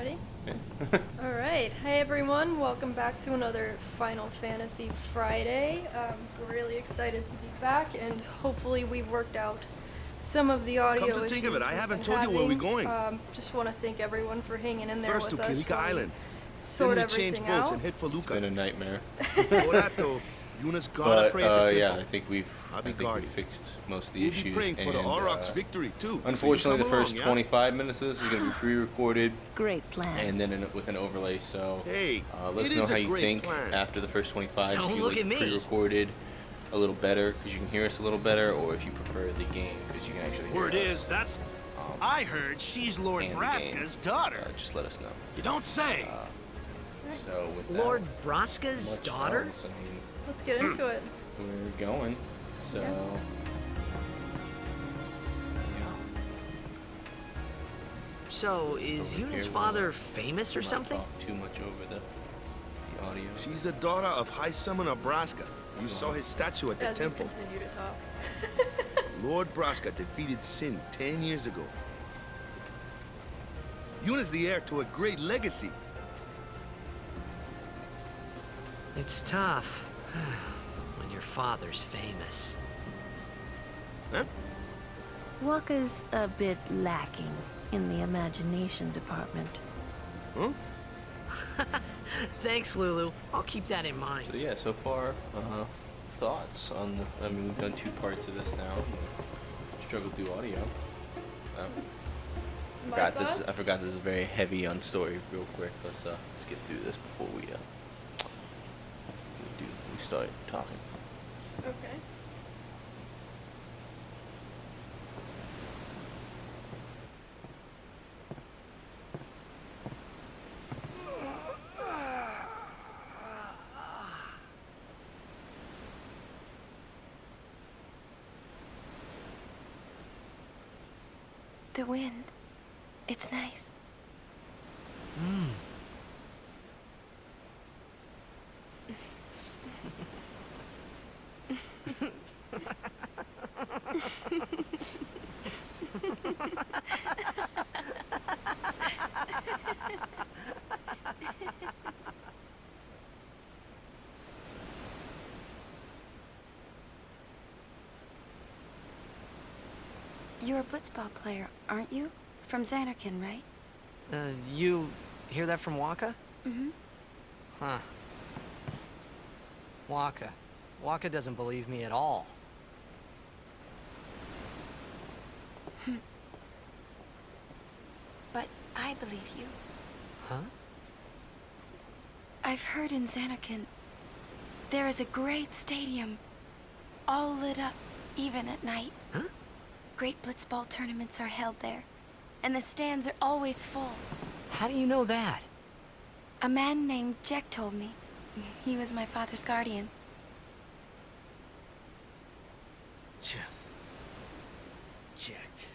Ready? Yeah. Alright, hi everyone, welcome back to another Final Fantasy Friday. We're really excited to be back, and hopefully we've worked out some of the audio issues. Come to think of it, I we've haven't been told you where we're having. going. Just want to thank everyone for hanging in there First to with us. Kilika Island. Sort Then we change everything boats out. and head for It's been Luca. a nightmare. For that though, Yuna's gotta pray at the temple. Yeah, I think we've I'll be we guarding. fixed most of the We'll issues. be praying for the and, Aurochs' victory too. Unfortunately, So you the come first along, 25 minutes of this is going to be pre-recorded, Great plan. and then with an overlay. So Hey, let us it know is how a you great think plan. after the first 25. Don't if you look like at me. pre-recorded a little better because you can hear us a little better, or if you prefer the game because you can actually hear Word us. is, that's... I heard she's Lord and the Braska's game. daughter. Just let us know. You don't say. So with Lord that, Braska's much daughter? else, I mean, Let's get into it. we're going. So. Yeah. So, is So we're Yuna's here, father we'll famous or not something? talk too much over the audio. She's the daughter of High Summoner Braska. You saw his statue at the As you temple. continue to talk. Lord Braska defeated Sin 10 years ago. Yuna's the heir to a great legacy. It's tough when your father's famous. Huh? Wakka's a bit lacking in the imagination department. Huh? Thanks, Lulu. I'll keep that in mind. So yeah, so far, thoughts on the, I mean, we've done 2 parts of this now. Struggled through audio. My I thoughts? forgot this is very heavy on story. Real quick, let's get through this before we start talking. Okay. The wind. It's nice. You're a blitzball player, aren't you? From Xanarkin, right? You hear that from Wakka? Mm-hmm. Huh. Wakka. Wakka doesn't believe me at all. But I believe you. Huh? I've heard in Xanarkin, there is a great stadium, all lit up, even at night. Huh? Great blitzball tournaments are held there, and the stands are always full. How do you know that? A man named Jack told me. He was my father's guardian. Checked.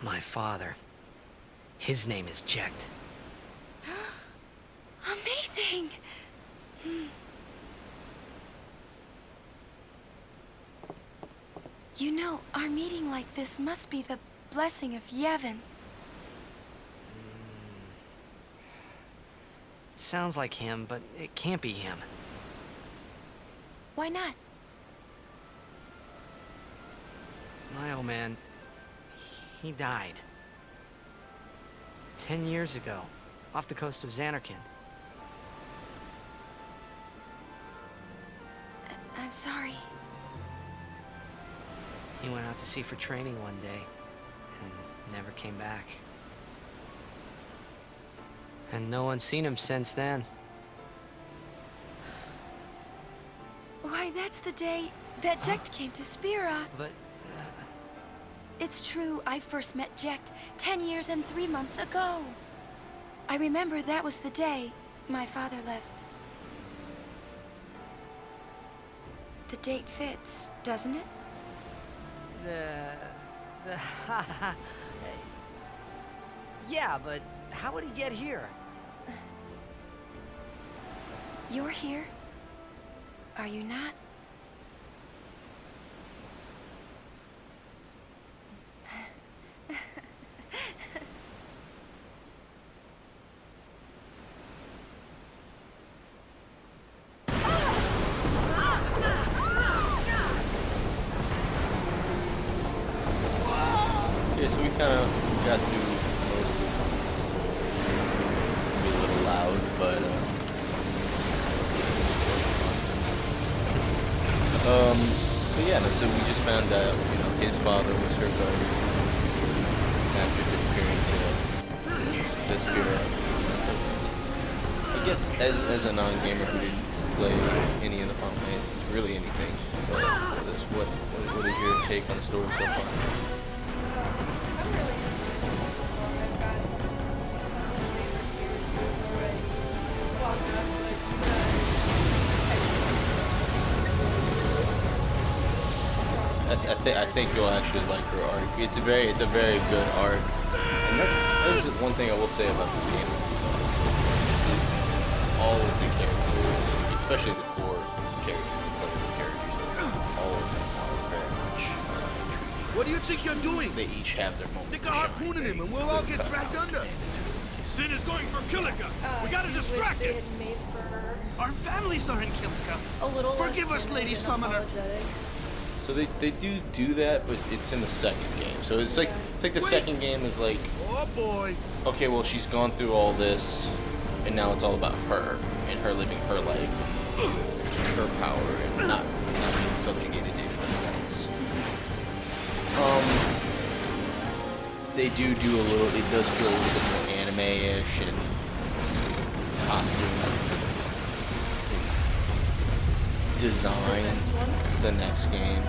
My father. His name is Jecht. Amazing! You know, our meeting like this must be the blessing of Yevon. Sounds like him, but it can't be him. Why not? My old man, he died. 10 years ago, off the coast of Xanarkin. I'm sorry. He went out to sea for training one day, and never came back. And no one's seen him since then. Why, that's the day that Jecht came to Spira. But, It's true, I first met Jecht 10 years and 3 months ago. I remember that was the day my father left. The date fits, doesn't it? Yeah, but how would he get here? You're here, are you not? Yeah, so we kind of got through most of it. Be a little loud, but yeah, no, so we just found out, you know, his father was her guardian after disappearing to spirit. So, I guess as a non-gamer who didn't play any of the Final Fantasy, really anything, what is your take on the story so far? I'm really I've got already walked up, I think you'll actually like her arc. It's a very good arc, and that's one thing I will say about this game. All of the characters, especially the core characters, all of them are very much intriguing. What do you think you're doing? They each have their moment. Stick a harpoon in him and we'll all get dragged under. Sin is going for Kilika. We gotta do you wish distract they him. had made her Our families are in Kilika. a little Forgive less us, Lady timid and Summoner. apologetic. So they do that, but it's in the second game. So it's like the second game is like, Oh boy. okay, well she's gone through all this, and now it's all about her and her living her life, her power, and not being subjugated to anyone else. They do a little. It does feel a little bit more anime-ish and costume design. The next game.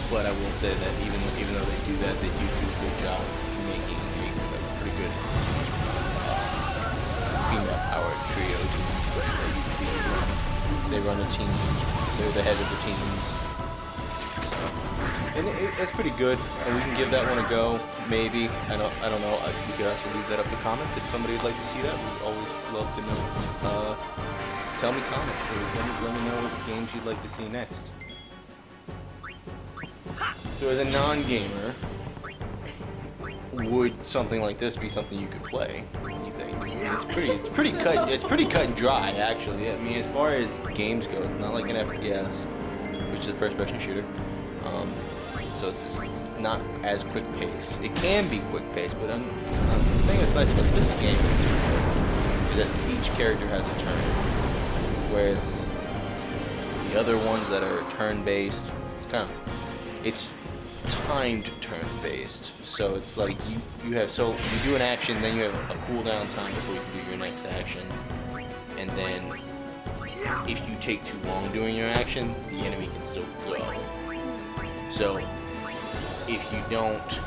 But I will say that even though they do that, they do a good job making a pretty good female-powered trio team. They run a team. They're the head of the teams. So, and it's pretty good. And we can give that one a go. Maybe. I don't know. We could also leave that up in the comments if somebody would like to see that. We'd always love to know. Tell me comments. So let me know what games you'd like to see next. So as a non-gamer, would something like this be something you could play? You think? I mean, it's pretty cut and dry, actually. I mean, as far as games go, it's not like an FPS, which is a first-person shooter. So it's just not as quick pace. It can be quick pace, but the thing that's nice about this game is that each character has a turn, whereas the other ones that are turn-based, it's timed turn-based. So it's like you do an action, then you have a cooldown time before you can do your next action, and then if you take too long doing your action, the enemy can still go. So if you don't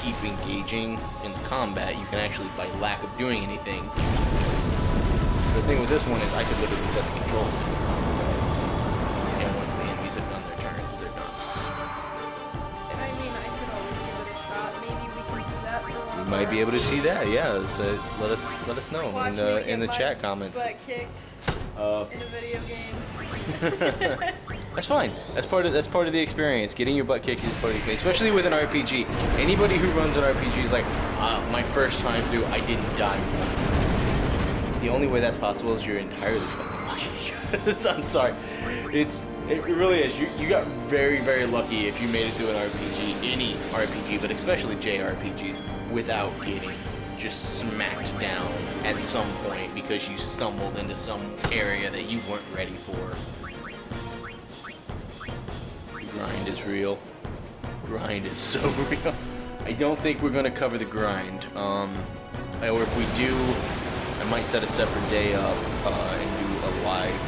keep engaging in the combat, you can actually, by lack of doing anything. The thing with this one is I could literally set the control, and once the enemies have done their turns, they're done. I mean, I could always give it a shot. Maybe we can do that for one. We might be able to see that, yeah. So let us know Watch me in the get chat my comments. Butt kicked in a video game. That's fine. That's part of the experience. Getting your butt kicked is part of the experience, especially with an RPG. Anybody who runs an RPG is like, my first time through, I didn't die once. The only way that's possible is you're entirely fucking lucky. I'm sorry. It really is. You got very, very lucky if you made it through an RPG, any RPG, but especially JRPGs, without getting just smacked down at some point because you stumbled into some area that you weren't ready for. Grind is real. Grind is so real. I don't think we're gonna cover the grind. Or if we do, I might set a separate day up and do a live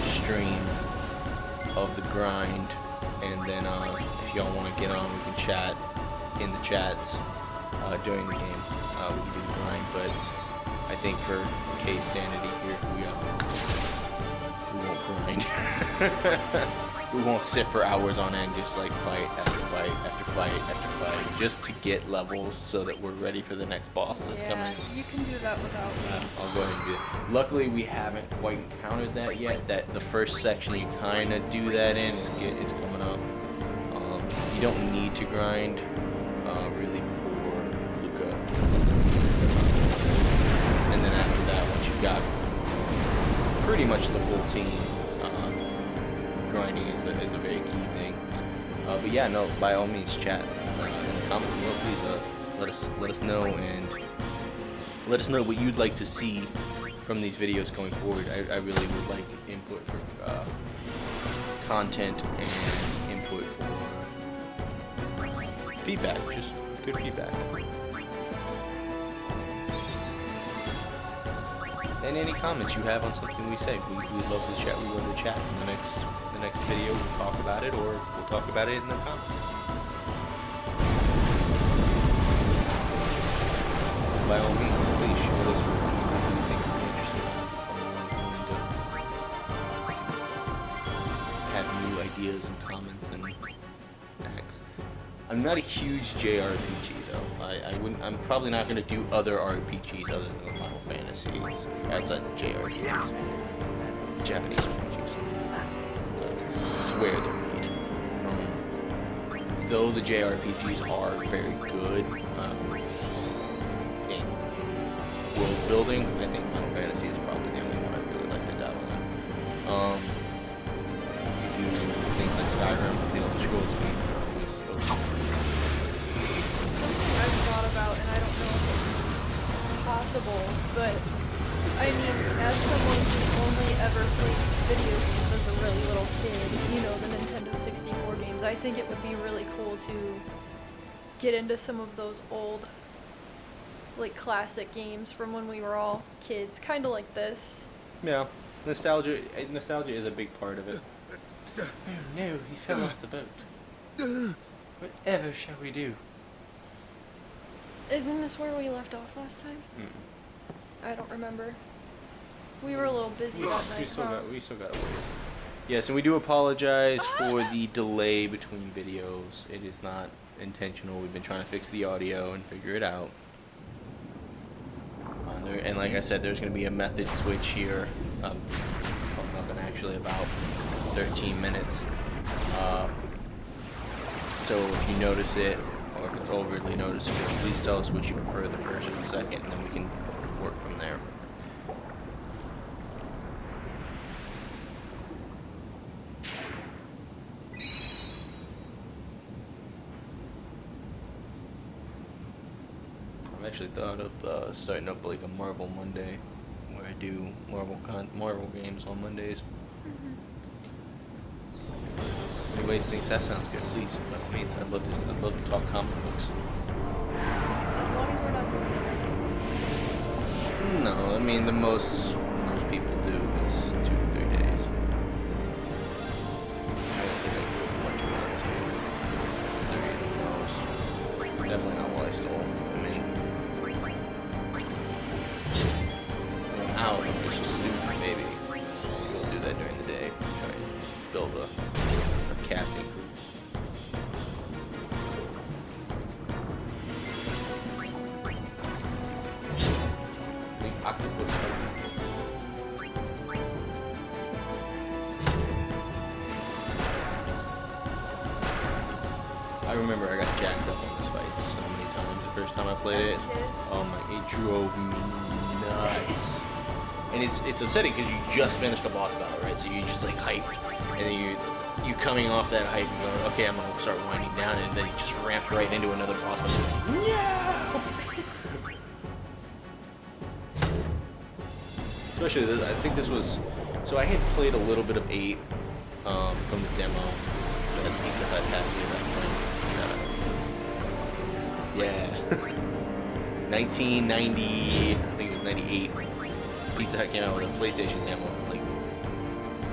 stream of the grind, and then if y'all want to get on, we can chat in the chats during the game. We can do the grind, but I think for case sanity here, we won't grind. We won't sit for hours on end, just like fight after fight after fight after fight, just to get levels so that we're ready for the next boss that's coming. You can do that without me. I'll go ahead and do it. Luckily, we haven't quite encountered that yet. That the first section you kind of do that in is coming up. You don't need to grind really before Luca, and then after that, once you've got pretty much the full team, grinding is a very key thing. But yeah, no, by all means, chat in the comments below. Please let us know, and let us know what you'd like to see from these videos going forward. I really would like input for content and input for feedback, just good feedback. And any comments you have on something we say, we'd love to chat. We love to chat. In the next video, we'll talk about it, or we'll talk about it in the comments. By all means, please share this with people who you think would be interested. Have new ideas and comments and facts. I'm not a huge JRPG though. I'm probably not going to do other RPGs other than the Final Fantasies outside the JRPGs. Japanese RPGs. So it's where they're made. Though the JRPGs are very good in world building, I think Final Fantasy is probably the only one I really like to dabble in. You do things like Skyrim, the Elder Scrolls games are always so Something I've thought about, and I don't know if it's possible, but I mean, as someone who only ever played video games as a really little kid, you know, the Nintendo 64 games, I think it would be really cool to get into some of those old, like, classic games from when we were all kids, kind of like this. Yeah, nostalgia is a big part of it. Oh no, he fell off the boat. Whatever shall we do? Isn't this where we left off last time? I don't remember. We were a little busy that night. We still got a ways. Yes, and we do apologize for the delay between videos. It is not intentional. We've been trying to fix the audio and figure it out. And like I said, there's going to be a method switch here. Coming up in actually about 13 minutes. So if you notice it, or if it's overly noticeable, please tell us what you prefer, the first or the second, and then we can work from there. I've actually thought of starting up like a Marvel Monday, where I do Marvel games on Mondays. Anybody thinks that sounds good, please, by all means. I'd love to talk comic books. As long as we're not doing it. No, I mean the most people do is 2 to 3 days. I don't think I do it much, to be honest with you. 3 at the most. Definitely not while I stole. I mean, when I'm out, I'm just a student, maybe. We'll do that during the day. Try and build a casting group. Octopus. I remember I got jacked up on this fight so many times the first time I played it. Oh my, it drove me nuts. And it's upsetting because you just finished a boss battle, right? So you just like hyped, and then you coming off that hype and going, okay, I'm gonna start winding down, and then it just ramps right into another boss fight. No! Especially this, I think this was, so I had played a little bit of 8 from the demo that Pizza Hut had me that point. Yeah. 1990, I think it was 98. Pizza Hut came out with a PlayStation demo, like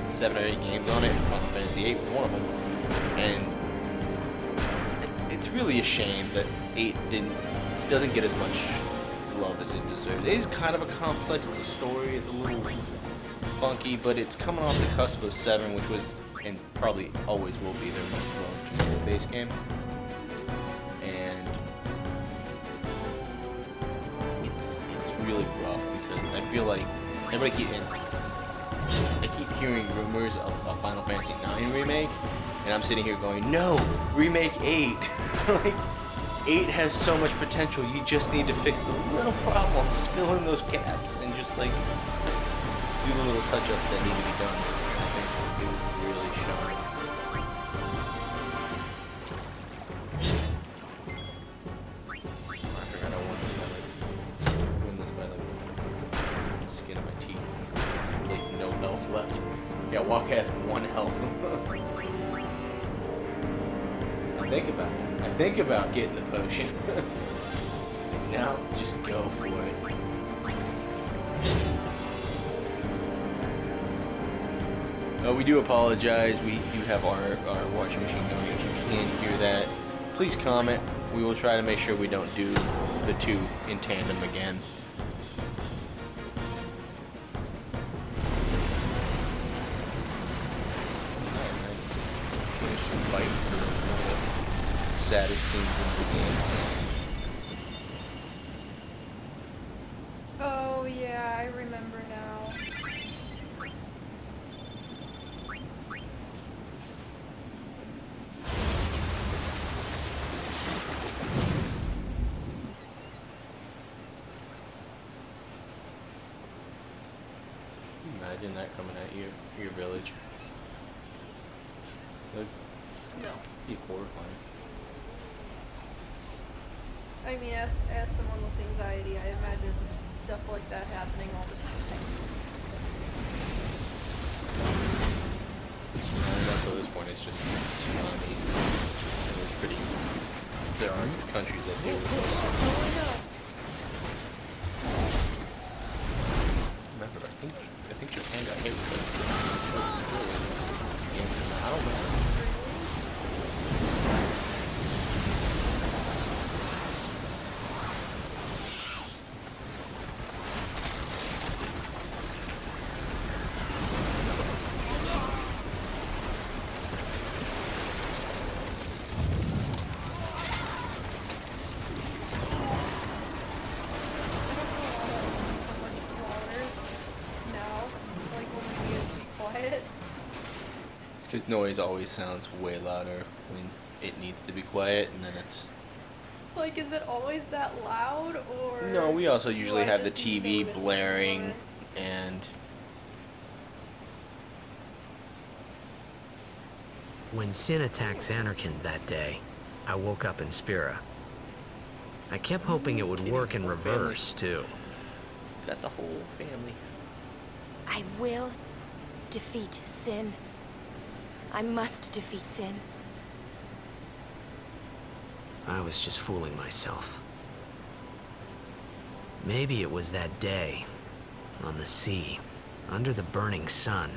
7 or 8 games on it, and Final Fantasy 8 was one of them. And it's really a shame that 8 doesn't get as much love as it deserves. It is kind of a complex story. It's a little funky, but it's coming off the cusp of 7, which was, and probably always will be, their most loved fan-based game. And it's really rough because I feel like I keep hearing rumors of a Final Fantasy 9 remake, and I'm sitting here going, no, remake 8. Like, 8 has so much potential. You just need to fix the little problems, fill in those gaps, and just like do the little touch-ups that need to be done. I think it would really shine. think about it. I think about getting the potion. Now, just go for it. We do apologize. We do have our washing machine going. If you can hear that, please comment. We will try to make sure we don't do the two in tandem again. Finish the fight for one of the saddest scenes in the game. Oh yeah, I remember now. Imagine that coming at your village. That'd No. be horrifying. I mean, as someone with anxiety, I imagine stuff like that happening all the time. And up to this point, it's just tsunami. And it's pretty. There aren't countries that deal with this. Oh no. Remember, I think Japan got hit with it. I don't know. Because noise always sounds way louder when it needs to be quiet, and then it's... Like, is it always that loud, or... No, we also do usually I have the just TV notice it blaring, more? and... When Sin attacked Xanarkand that day, I woke up in Spira. I kept hoping it would work in reverse, too. Got the whole family. I will defeat Sin. I must defeat Sin. I was just fooling myself. Maybe it was that day, on the sea, under the burning sun.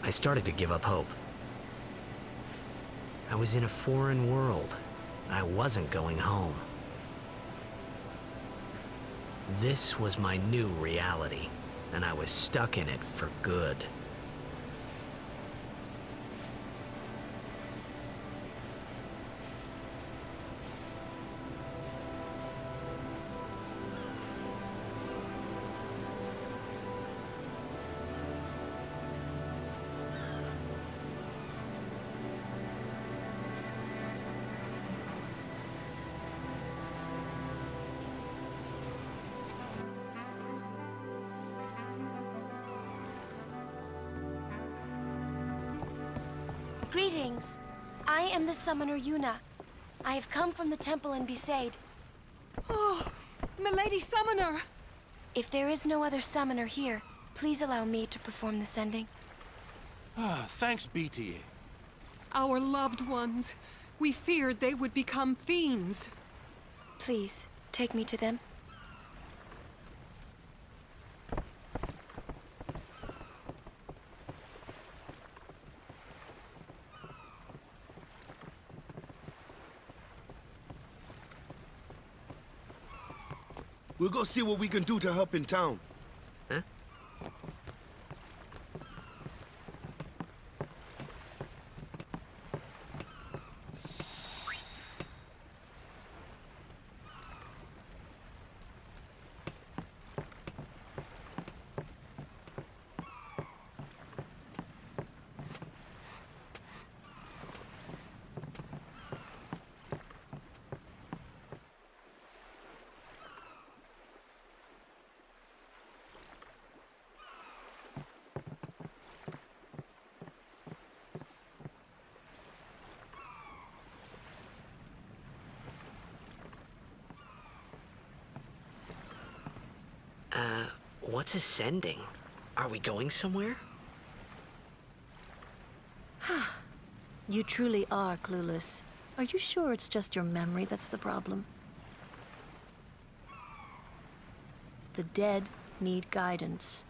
I started to give up hope. I was in a foreign world. I wasn't going home. This was my new reality, and I was stuck in it for good. Greetings. I am the summoner Yuna. I have come from the temple in Besaid. Oh, Milady Summoner! If there is no other summoner here, please allow me to perform the sending. Thanks, BTA. Our loved ones. We feared they would become fiends. Please, take me to them. We'll go see what we can do to help in town. Huh? What's ascending? Are we going somewhere? You truly are clueless. Are you sure it's just your memory that's the problem? The dead need guidance.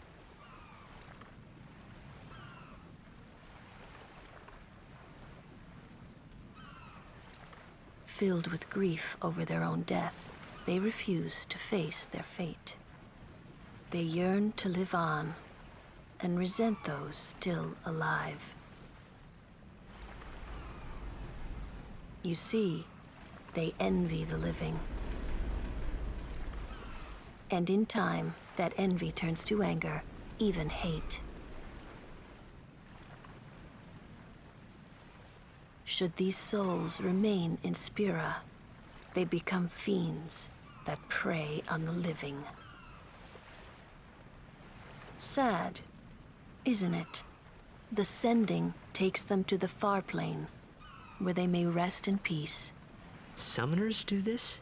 Filled with grief over their own death, they refuse to face their fate. They yearn to live on and resent those still alive. You see, they envy the living. And in time, that envy turns to anger, even hate. Should these souls remain in Spira, they become fiends that prey on the living. Sad, isn't it? The sending takes them to the far plane, where they may rest in peace. Summoners do this?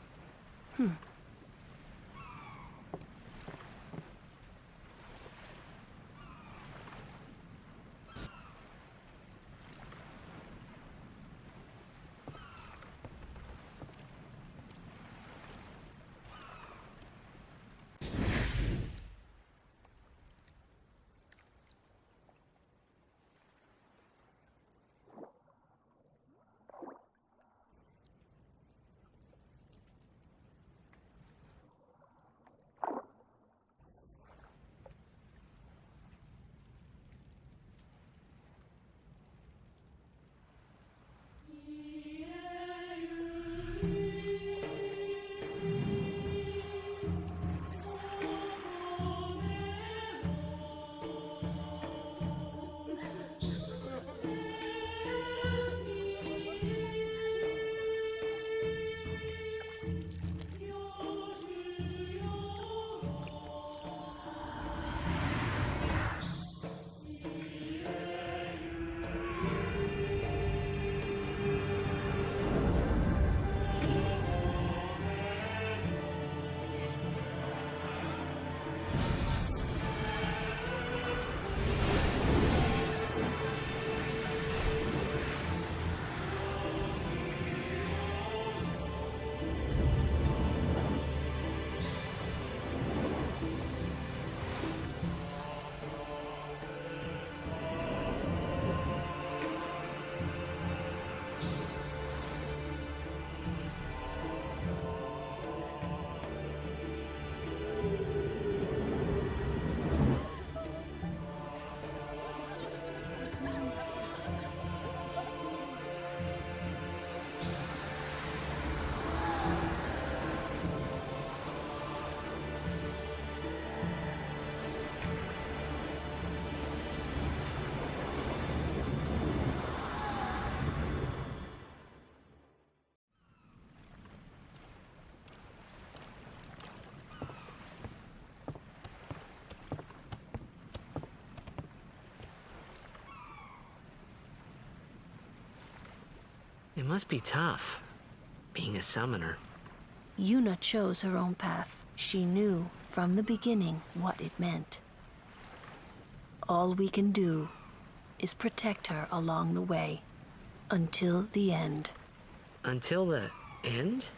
It must be tough, being a summoner. Yuna chose her own path. She knew from the beginning what it meant. All we can do is protect her along the way, until the end. Until the end?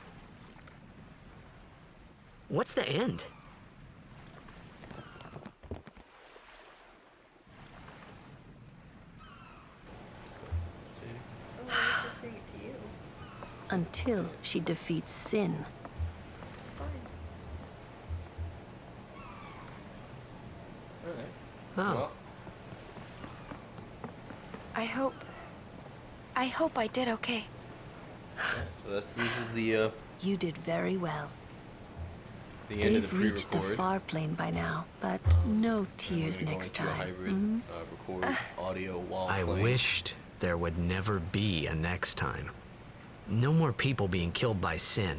What's the end? Until she defeats sin. It's fine. Alright. Oh. Well, I hope I did okay. so this is the You did very well. end of the They've reached the pre-record. far plane by now, but no tears We're next going to a time. hybrid record audio while I playing. wished there would never be a next time. No more people being killed by sin.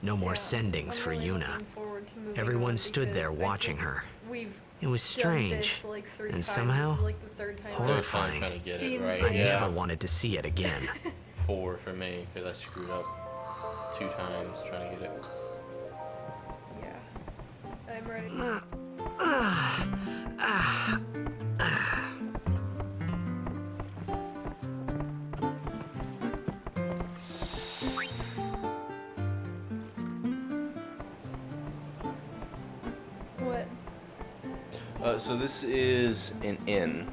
No more Yeah, sendings I'm for really Yuna. looking forward to moving Everyone on stood there because I watching think her. We've It was done strange this like 3 and times. somehow This is like the third time. Third horrifying. time trying to get Seen it right. this. I Yeah. never wanted to see it again. 4 for me because I screwed up 2 times trying to get it. Yeah, I'm ready. So this is an inn.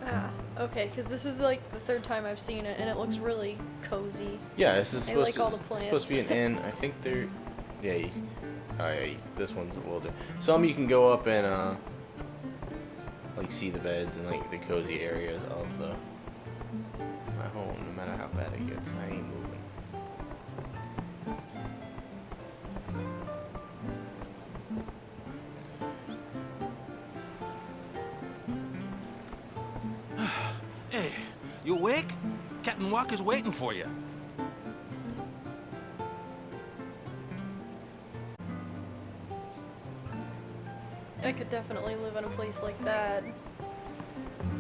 Ah, okay, because this is like the third time I've seen it, and it looks really cozy. Yeah, this is I supposed like to, all the it's supposed to be an plants. inn. I think they're, yeah. Oh yeah, this one's a little different. Some you can go up and like see the beds and like the cozy areas of my home. No matter how bad it gets, I ain't moving. Hey, you awake? Captain Walker's waiting for you. I could definitely live in a place like that.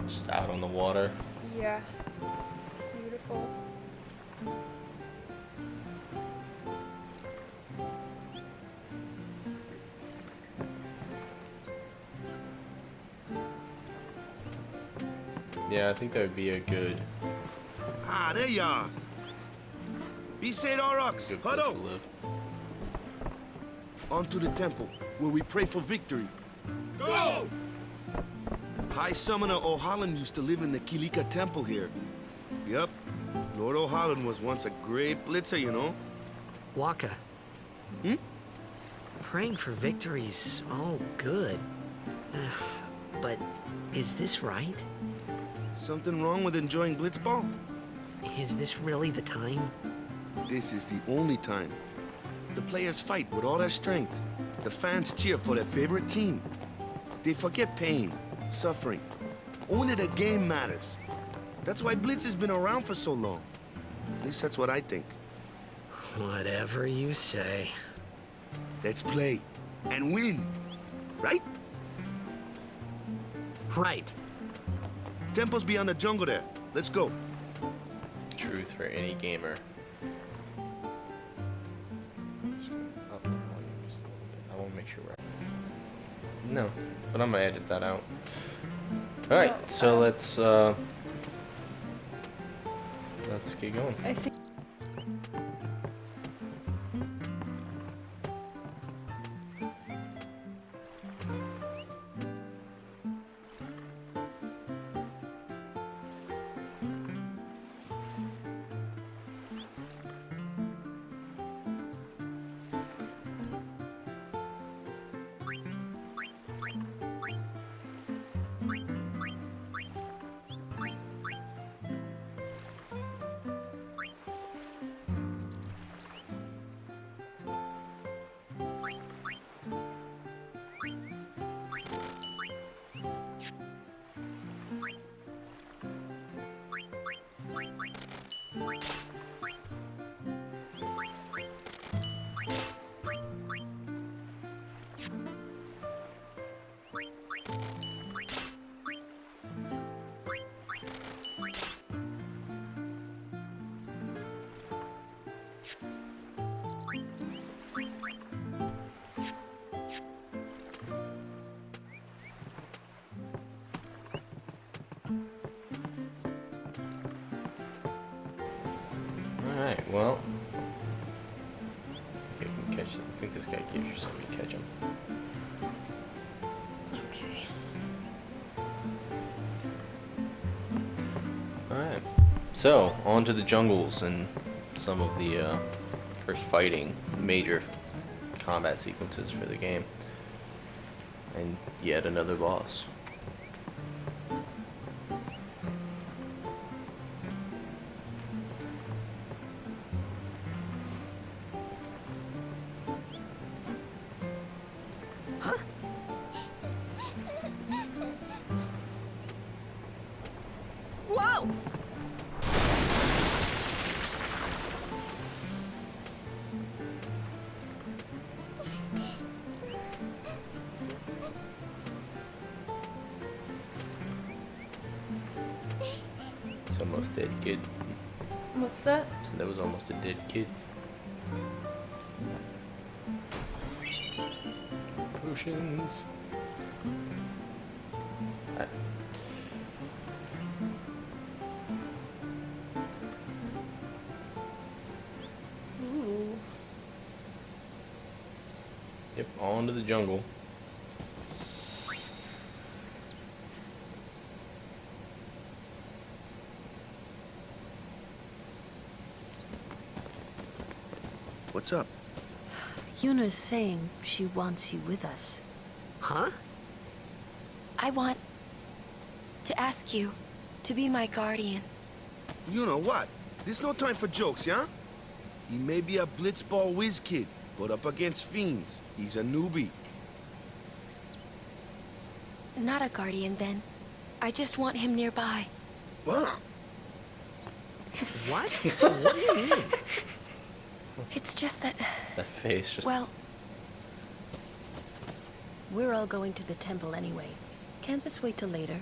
Just out on the water. Yeah, it's beautiful. Yeah, I think that would be a good, Ah, there you are. Be Saint Aurochs, good place huddle. to live. On to the temple, where we pray for victory. Go! High Summoner O'Halloran used to live in the Kilika temple here. Yup, Lord O'Halloran was once a great blitzer, you know. Waka. Hmm? Praying for victory's all good. But is this right? Something wrong with enjoying blitzball? Is this really the time? This is the only time. The players fight with all their strength. The fans cheer for their favorite team. They forget pain, suffering. Only the game matters. That's why Blitz has been around for so long. At least that's what I think. Whatever you say. Let's play and win, right? Right. Temple's beyond the jungle there. Let's go. Truth for any gamer. Just gonna up the volume just a little bit. I want to make sure we're. No, but I'm gonna edit that out. All right, No, so let's get going. I think. Alright, well. I can catch them. I think this guy gives you something to catch him. Okay. Alright. So, on to the jungles and some of the first fighting, major combat sequences for the game. And yet another boss. Whoa! It's almost dead kid. What's that? So that was almost a dead kid. Potions. Alright. Ooh. Yep, on to the jungle. What's up? Yuna's saying she wants you with us. Huh? I want to ask you to be my guardian. You know what? There's no time for jokes, yeah? He may be a blitzball whiz kid, but up against fiends, he's a newbie. Not a guardian, then. I just want him nearby. What? What? What do you mean? It's just that, That face just. well, We're all going to the temple anyway. Can't this wait till later?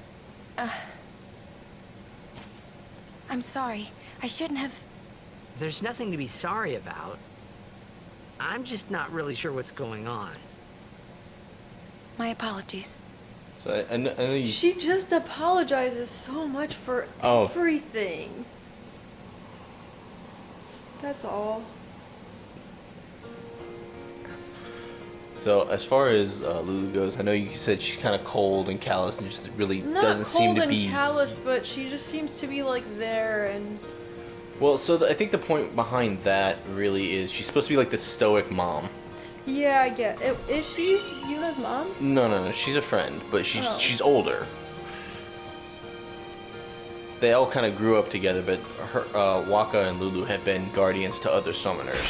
I'm sorry. I shouldn't have... There's nothing to be sorry about. I'm just not really sure what's going on. My apologies. So I know you. She just apologizes so much for Oh. everything. That's all. So as far as Lulu goes, I know you said she's kind of cold and callous and just really Not doesn't seem cold to and be. callous, but she just seems to be like there and. Well, so I think the point behind that really is she's supposed to be like the stoic mom. Yeah, I get it. Is she Yuna's mom? No, she's a friend, but she's Oh. she's older. They all kind of grew up together, but her Waka and Lulu have been guardians to other summoners.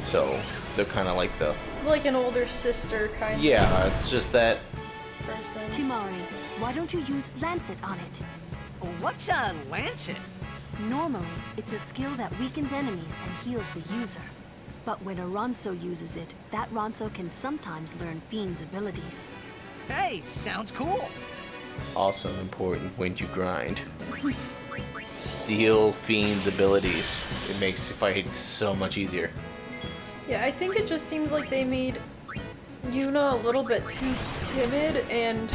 So they're kind of like the Like an older sister kind yeah. It's just that of person. Kimari, why don't you use Lancet on it? What's a lancet? Normally, it's a skill that weakens enemies and heals the user. But when a Ronso uses it, that Ronso can sometimes learn Fiend's abilities. Hey, sounds cool. also important when you grind. Steal Fiend's abilities. It makes fighting so much easier. Yeah, I think it just seems like they made Yuna a little bit too timid and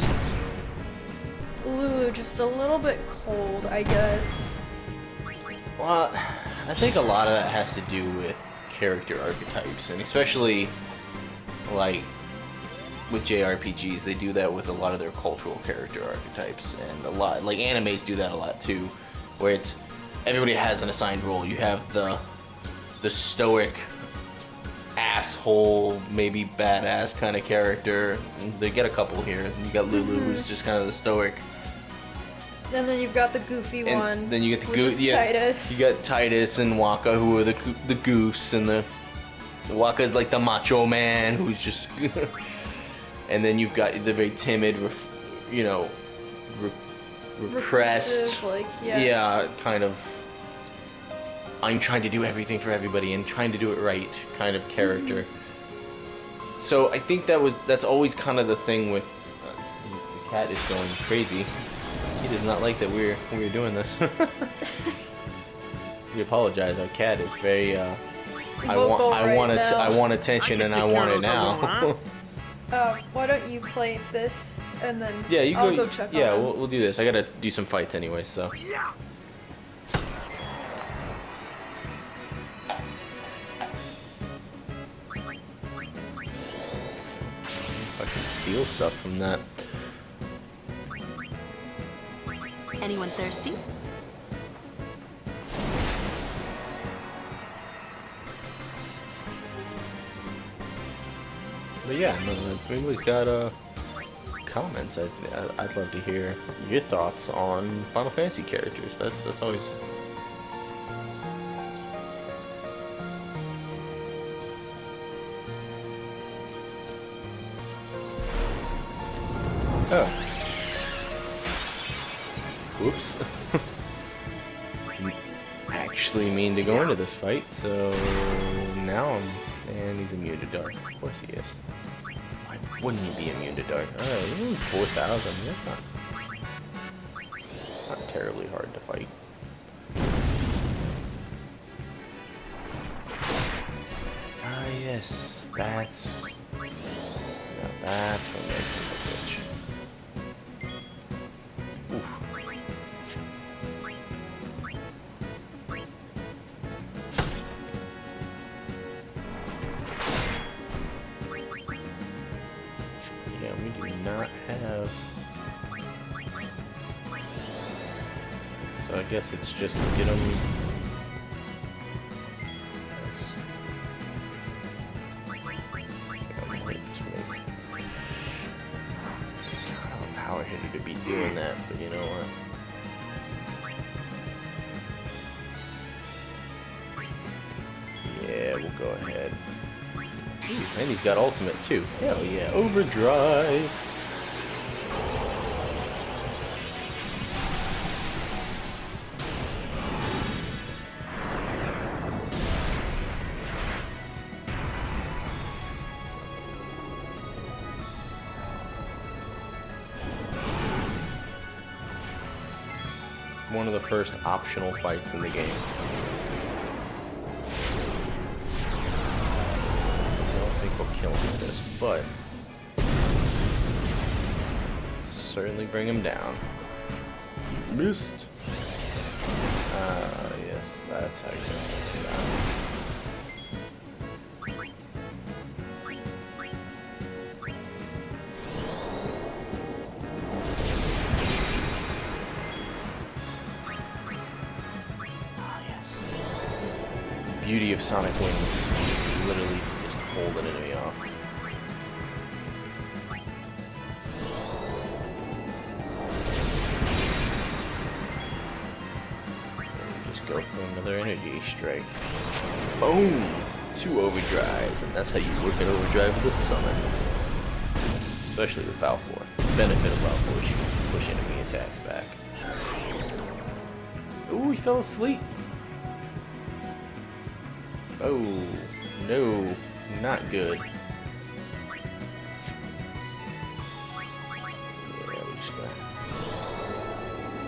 Lulu just a little bit cold, I guess. Well, I think a lot of that has to do with character archetypes, and especially like with JRPGs, they do that with a lot of their cultural character archetypes, and a lot like animes do that a lot too, where it's everybody has an assigned role. You have the stoic asshole, maybe badass kind of character. They get a couple here. You got Lulu, who's just kind of the stoic. And then you've got the goofy And one. then you get the which is Titus. You got Titus and Waka, who are the goose, and the Waka's like the macho man, who's just. And then you've got the very timid, repressed, Reclusive, like, yeah. kind of. I'm trying to do everything for everybody and trying to do it right kind of character. So I think that's always kind of the thing with the cat is going crazy. He does not like that we're doing this. We apologize. Our cat is very I want attention and I want it now. Why don't you play this and then Yeah, you I'll go. go check Yeah, on him. we'll do this. I gotta do some fights anyway, so. Yeah. I can steal stuff from that. Anyone thirsty? But yeah, no, if anybody's got comments, I'd love to hear your thoughts on Final Fantasy characters. That's always. Oh. Whoops. Didn't actually mean to go into this fight, so now and he's immune to dark. Of course he is. Why wouldn't he be immune to dark? 4,000. That's not terribly hard to fight. Ah yes, that's what makes him a bitch. Oof. Yeah, we do not have. So I guess it's just get them. go ahead. Ooh, and he's got ultimate too. Hell yeah, overdrive. One of the first optional fights in the game. So I don't think we'll kill him with this, but certainly bring him down. Missed. Yes, that's how you do that. Beauty of Sonic Wings, literally just hold an enemy off. And just go for another energy strike. Boom! 2 overdrives, and that's how you work an overdrive with a summon. Especially with Balfour. The benefit of Balfour is you can push enemy attacks back. Ooh, he fell asleep. Oh, no, not good. Yeah, we're just gonna...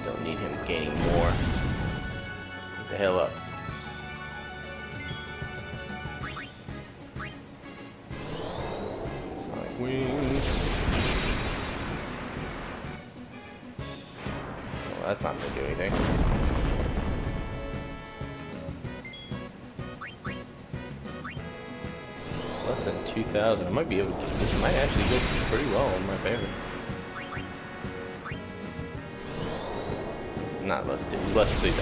Don't need him gaining more. Get the hell up. Sonic Wings. Well, that's not gonna do anything. Less than 2,000. I might be able to. This might actually go pretty well in my favor. Not less than 3,000.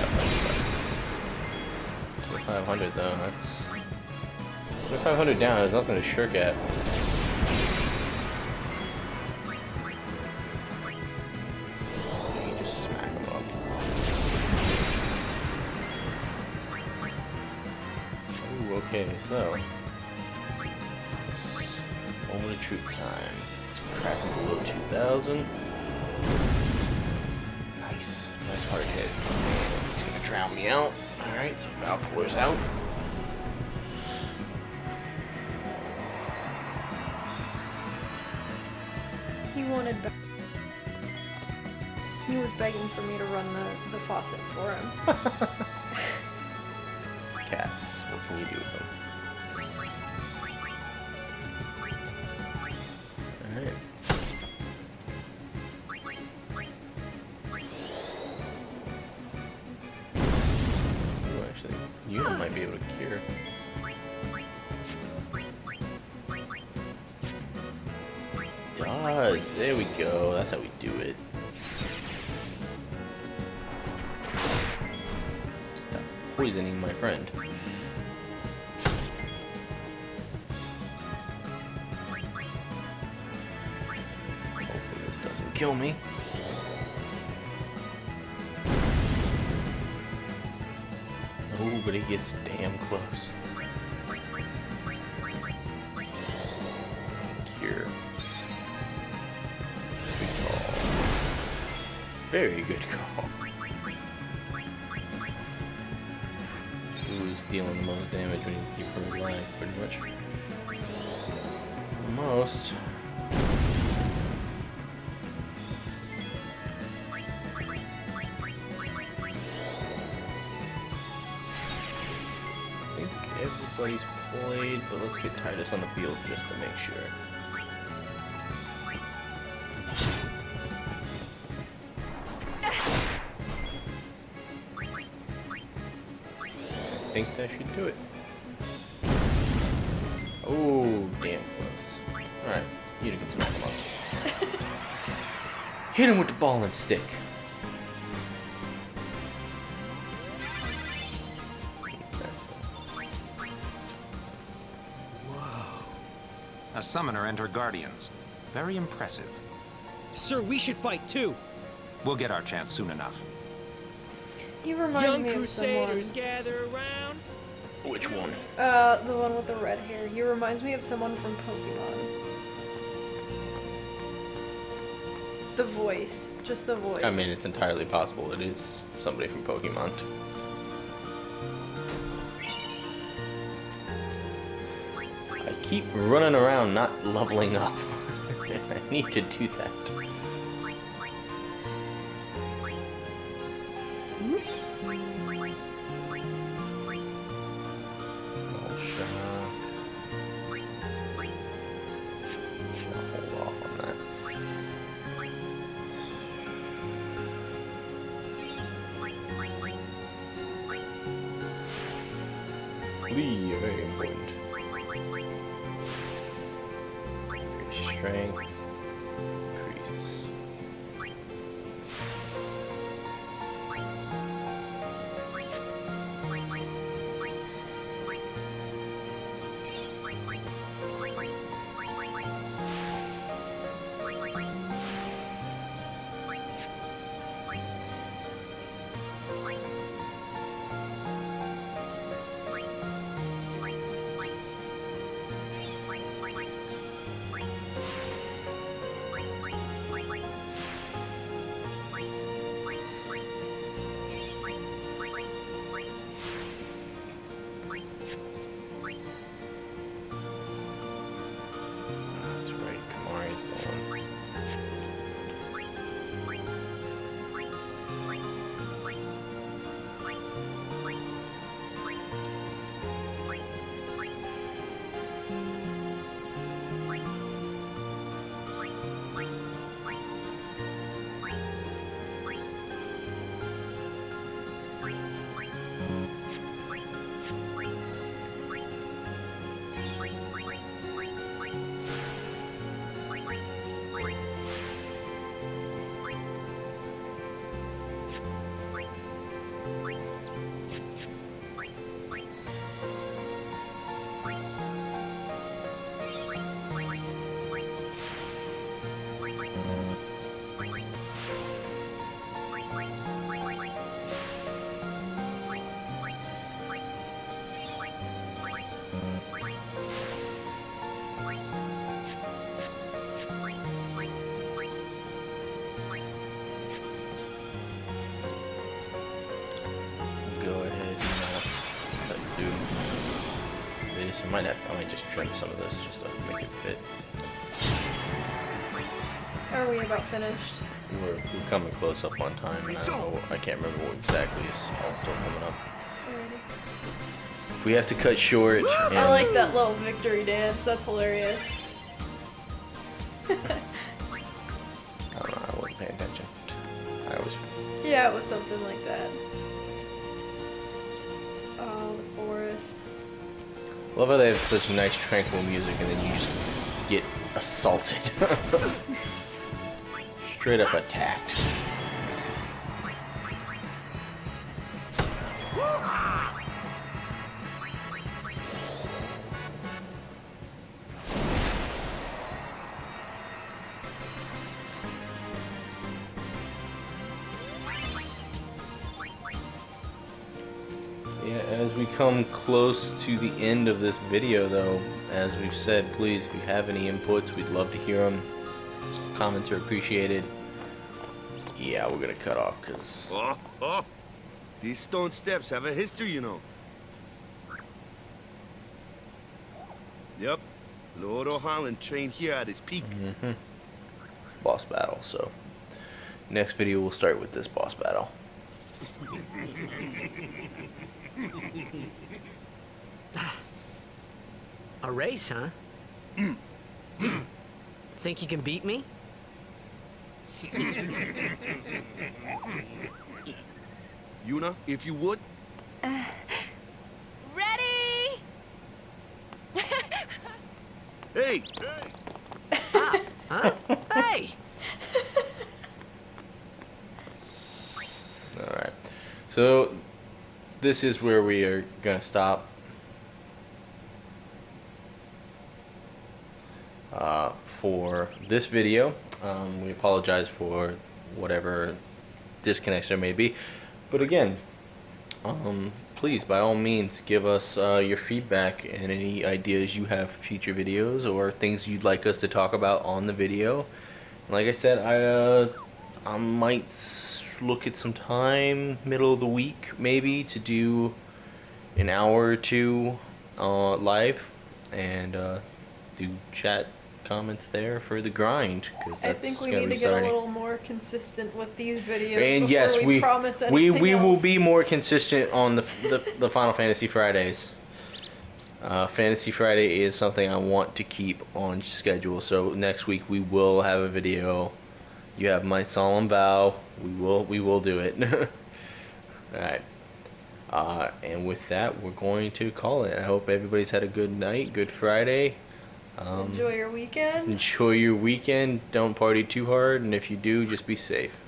2,500 though. That's 2,500 down. There's nothing to shirk at. You just smack them up. Ooh, okay, so. Moment of truth time. Let's crack him below 2,000. Nice. Nice hard hit. He's gonna drown me out. Alright, so Valpour's out. He wanted he was begging for me to run the faucet for him. Cats. What can you do with them? Alright. Ooh, actually, Yuna might be able to cure. Does. There we go. That's how we do it. Stop poisoning my friend. Hopefully this doesn't kill me. Oh, but it gets damn close. Cure. Good call. Very good call. Who's dealing the most damage when you keep her alive, pretty much. Most. I think everybody's played, but let's get Titus on the field just to make sure. I think that should do it. Oh, damn close. Alright, you can smack him up. Hit him with the ball and stick. A summoner and her guardians. Very impressive. Sir, we should fight too. We'll get our chance soon enough. He reminded Young me of someone. Crusaders gather around. Which one? The one with the red hair. He reminds me of someone from Pokemon. The voice. Just the voice. I mean, it's entirely possible it is somebody from Pokemon. I keep running around not leveling up. I need to do that. Hold off on that. Lee, very important. Strength increase. That's right, Kamari's the one. Go ahead and do this. I might just trim some of this just to make it fit. Are we about finished? We're coming close up on time, and I can't remember what exactly is all still coming up. Alrighty. If we have to cut short, and I like that little victory dance. That's hilarious. I don't know, I wasn't paying attention. I was. Yeah, it was something like that. Oh, the forest. Love how they have such nice tranquil music, and then you just get assaulted. Straight up attacked. Yeah, as we come close to the end of this video, though, as we've said, please, if you have any inputs, we'd love to hear them. Comments are appreciated. Yeah, we're gonna cut off because Oh. These stone steps have a history, you know. Yep. Lord O'Holland trained here at his peak. boss battle. So next video we'll start with this boss battle. A race, huh? Think you can beat me? Yuna, if you would. Ready? Hey! Huh? Hey! Alright. So this is where we are gonna stop. For this video. We apologize for whatever disconnects there may be. But again, please, by all means, give us your feedback and any ideas you have for future videos or things you'd like us to talk about on the video. Like I said, I might look at some time, middle of the week maybe, to do an hour or two live and do chat comments there for the grind, because I that's think we gotta need be to get a starting. little more consistent with these videos And before yes, we promise we anything will else. be more consistent on the Final Fantasy Fridays. Fantasy Friday is something I want to keep on schedule. So next week we will have a video. You have my solemn vow. We will do it. All right. And with that, we're going to call it. I hope everybody's had a good night, good Friday. Enjoy your weekend. Enjoy your weekend. Don't party too hard, and if you do, just be safe.